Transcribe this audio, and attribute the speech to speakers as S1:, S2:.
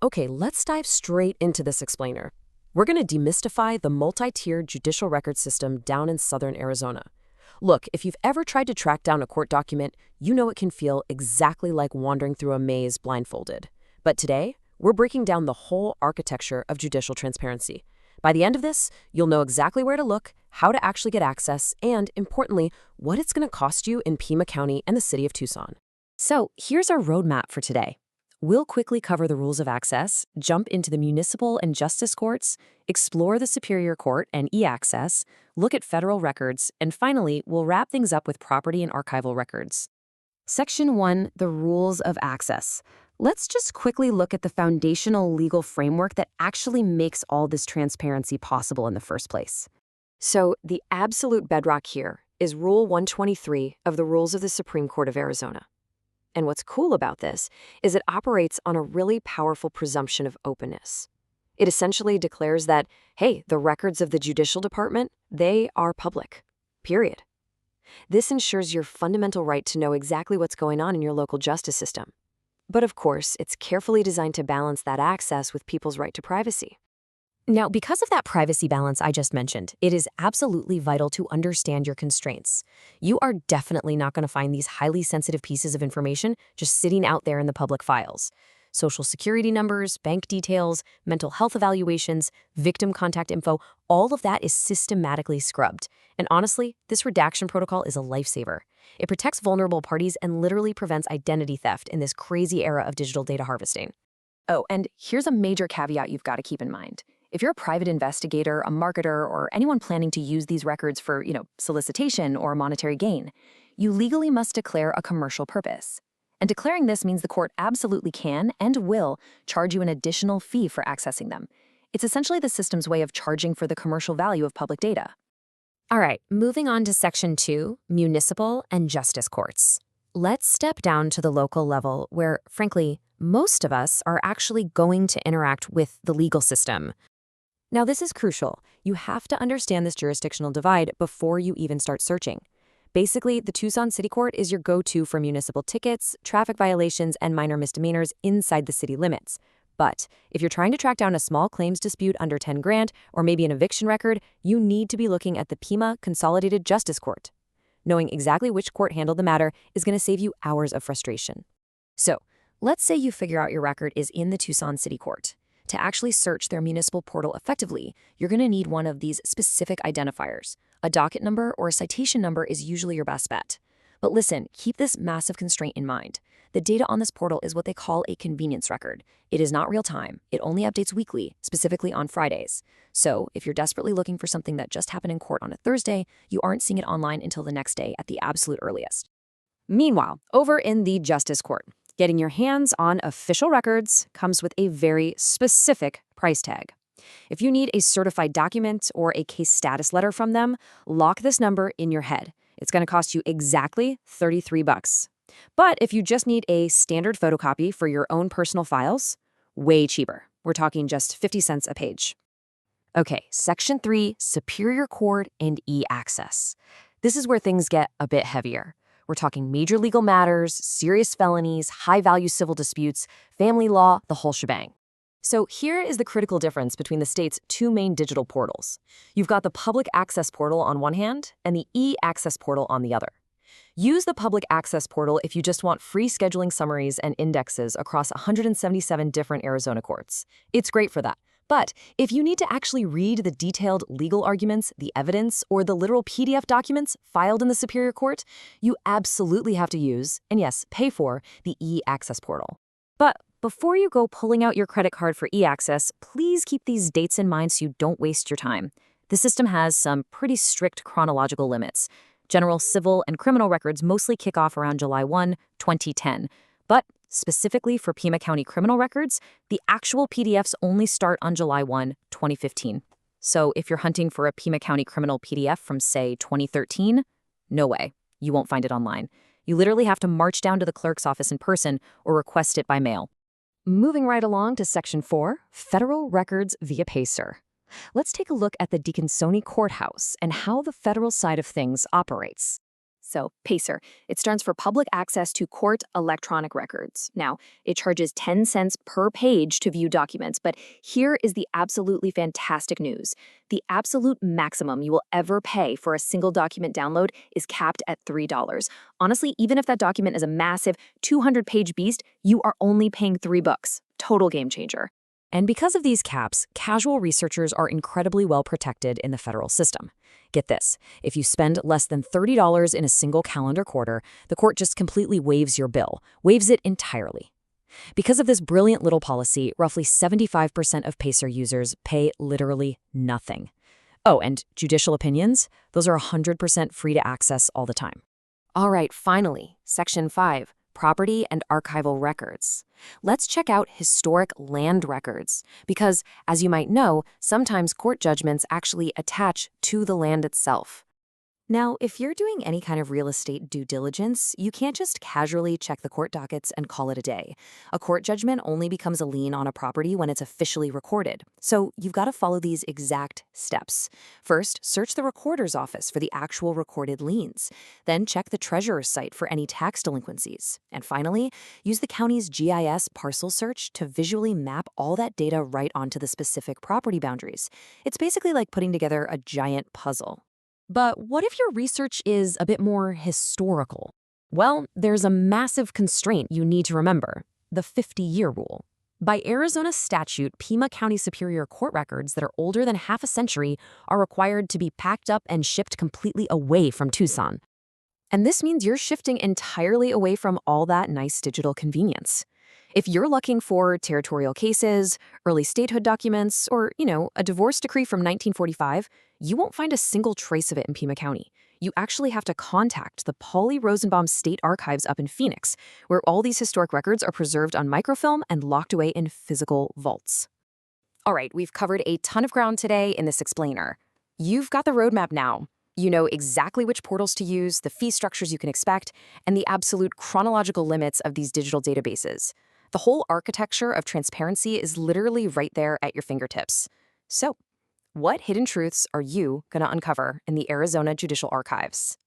S1: Okay, let's dive straight into this explainer. We're going to demystify the multi-tiered judicial record system down in southern Arizona. Look, if you've ever tried to track down a court document, you know it can feel exactly like wandering through a maze blindfolded. But today, we're breaking down the whole architecture of judicial transparency. By the end of this, you'll know exactly where to look, how to actually get access, and, importantly, what it's going to cost you in Pima County and the city of Tucson. So here's our roadmap for today. We'll quickly cover the rules of access, jump into the municipal and justice courts, explore the Superior Court and e-access, look at federal records, and finally, we'll wrap things up with property and archival records. Section 1, the rules of access. Let's just quickly look at the foundational legal framework that actually makes all this transparency possible in the first place. So, the absolute bedrock here is Rule 123 of the Rules of the Supreme Court of Arizona. And what's cool about this is it operates on a really powerful presumption of openness. It essentially declares that, hey, the records of the judicial department, they are public, period. This ensures your fundamental right to know exactly what's going on in your local justice system. But of course, it's carefully designed to balance that access with people's right to privacy. Now, because of that privacy balance I just mentioned, it is absolutely vital to understand your constraints. You are definitely not going to find these highly sensitive pieces of information just sitting out there in the public files. Social security numbers, bank details, mental health evaluations, victim contact info, all of that is systematically scrubbed. And honestly, this redaction protocol is a lifesaver. It protects vulnerable parties and literally prevents identity theft in this crazy era of digital data harvesting. Oh, and here's a major caveat you've got to keep in mind. If you're a private investigator, a marketer, or anyone planning to use these records for, solicitation or monetary gain, you legally must declare a commercial purpose. And declaring this means the court absolutely can and will charge you an additional fee for accessing them. It's essentially the system's way of charging for the commercial value of public data. All right, moving on to Section 2, municipal and justice courts. Let's step down to the local level where, frankly, most of us are actually going to interact with the legal system. Now, this is crucial. You have to understand this jurisdictional divide before you even start searching. Basically, the Tucson City Court is your go-to for municipal tickets, traffic violations, and minor misdemeanors inside the city limits. But if you're trying to track down a small claims dispute under 10 grand, or maybe an eviction record, you need to be looking at the Pima Consolidated Justice Court. Knowing exactly which court handled the matter is going to save you hours of frustration. So, let's say you figure out your record is in the Tucson City Court. To actually search their municipal portal effectively, you're going to need one of these specific identifiers. A docket number or a citation number is usually your best bet. But listen, keep this massive constraint in mind. The data on this portal is what they call a convenience record. It is not real time. It only updates weekly, specifically on Fridays. So if you're desperately looking for something that just happened in court on a Thursday, you aren't seeing it online until the next day at the absolute earliest. Meanwhile, over in the Justice Court, getting your hands on official records comes with a very specific price tag. If you need a certified document or a case status letter from them, lock this number in your head. It's going to cost you exactly $33. But if you just need a standard photocopy for your own personal files, way cheaper. We're talking just 50 cents a page. Okay, Section 3, Superior Court and e-access. This is where things get a bit heavier. We're talking major legal matters, serious felonies, high-value civil disputes, family law, the whole shebang. So here is the critical difference between the state's two main digital portals. You've got the Public Access Portal on one hand and the e-access portal on the other. Use the Public Access Portal if you just want free scheduling summaries and indexes across 177 different Arizona courts. It's great for that. But if you need to actually read the detailed legal arguments, the evidence, or the literal PDF documents filed in the Superior Court, you absolutely have to use, and yes, pay for, the e-access portal. But before you go pulling out your credit card for e-access, please keep these dates in mind so you don't waste your time. The system has some pretty strict chronological limits. General civil and criminal records mostly kick off around July 1, 2010. But specifically for Pima County criminal records, the actual PDFs only start on July 1, 2015. So if you're hunting for a Pima County criminal PDF from, say, 2013, no way. You won't find it online. You literally have to march down to the clerk's office in person or request it by mail. Moving right along to Section 4, Federal Records via PACER. Let's take a look at the Deaconsoni Courthouse and how the federal side of things operates.
S2: So, PACER. It stands for Public Access to Court Electronic Records. Now, it charges 10 cents per page to view documents, but here is the absolutely fantastic news. The absolute maximum you will ever pay for a single document download is capped at $3. Honestly, even if that document is a massive 200-page beast, you are only paying $3. Total game changer.
S1: And because of these caps, casual researchers are incredibly well protected in the federal system. Get this, if you spend less than $30 in a single calendar quarter, the court just completely waives your bill, waives it entirely. Because of this brilliant little policy, roughly 75% of PACER users pay literally nothing. Oh, and judicial opinions? Those are 100% free to access all the time.
S3: All right, finally, Section 5. Property and archival records. Let's check out historic land records, because, as you might know, sometimes court judgments actually attach to the land itself. Now, if you're doing any kind of real estate due diligence, you can't just casually check the court dockets and call it a day. A court judgment only becomes a lien on a property when it's officially recorded. So you've got to follow these exact steps. First, search the recorder's office for the actual recorded liens. Then check the treasurer's site for any tax delinquencies. And finally, use the county's GIS parcel search to visually map all that data right onto the specific property boundaries. It's basically like putting together a giant puzzle.
S1: But what if your research is a bit more historical? Well, there's a massive constraint you need to remember, the 50-year rule. By Arizona statute, Pima County Superior Court records that are older than half a century are required to be packed up and shipped completely away from Tucson. And this means you're shifting entirely away from all that nice digital convenience. If you're looking for territorial cases, early statehood documents, or, a divorce decree from 1945, you won't find a single trace of it in Pima County. You actually have to contact the Pauli Rosenbaum State Archives up in Phoenix, where all these historic records are preserved on microfilm and locked away in physical vaults.
S3: All right, we've covered a ton of ground today in this explainer. You've got the roadmap now. You know exactly which portals to use, the fee structures you can expect, and the absolute chronological limits of these digital databases. The whole architecture of transparency is literally right there at your fingertips. So, what hidden truths are you going to uncover in the Arizona Judicial Archives?